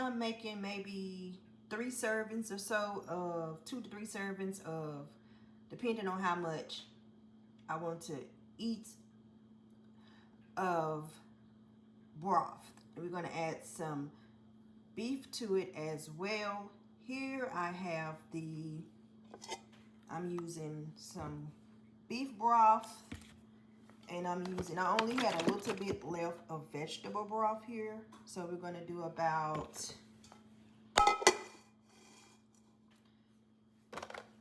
I'm making maybe 3 servings or so of 2 to 3 servings of, depending on how much I want to eat, of broth. And we're going to add some beef to it as well. Here I have I'm using some beef broth, and I only had a little bit left of vegetable broth here. So we're going to do about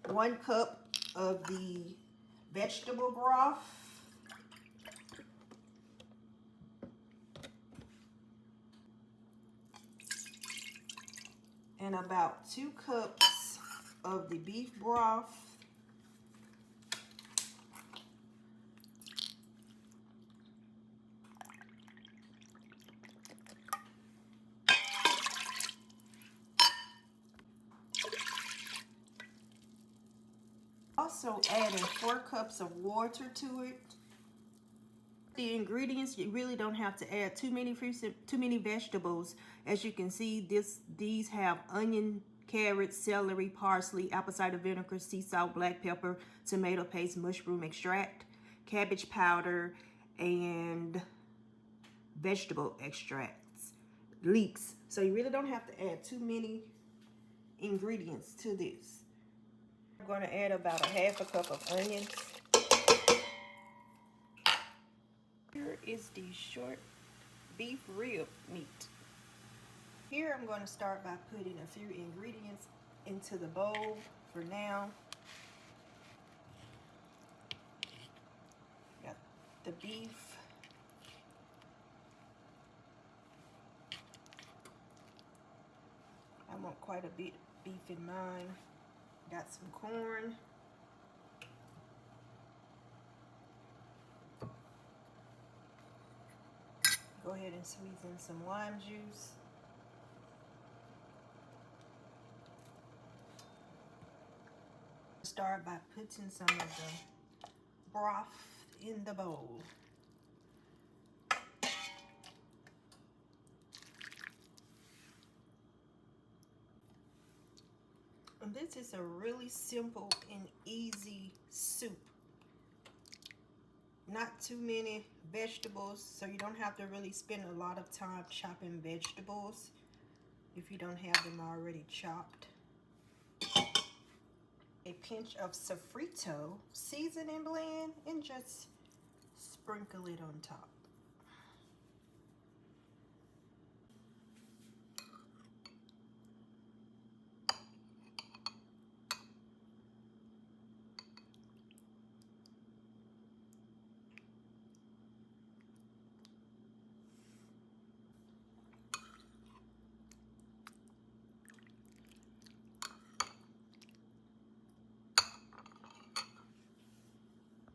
1 cup of the vegetable broth. And about 2 cups of the beef broth. Also adding 4 cups of water to it. The ingredients, you really don't have to add too many vegetables. As you can see, these have onion, carrots, celery, parsley, apple cider vinegar, sea salt, black pepper, tomato paste, mushroom extract, cabbage powder, and vegetable extracts, leeks. So you really don't have to add too many ingredients to this. I'm going to add about 1/2 cup of onions. Here is the short beef rib meat. Here I'm going to start by putting a few ingredients into the bowl for now. Got the beef. I want quite a bit of beef in mine. Got some corn. Go ahead and squeeze in some lime juice. Start by putting some of the broth in the bowl. And this is a really simple and easy soup. Not too many vegetables, so you don't have to really spend a lot of time chopping vegetables if you don't have them already chopped. A pinch of Soffrito seasoning blend and just sprinkle it on top.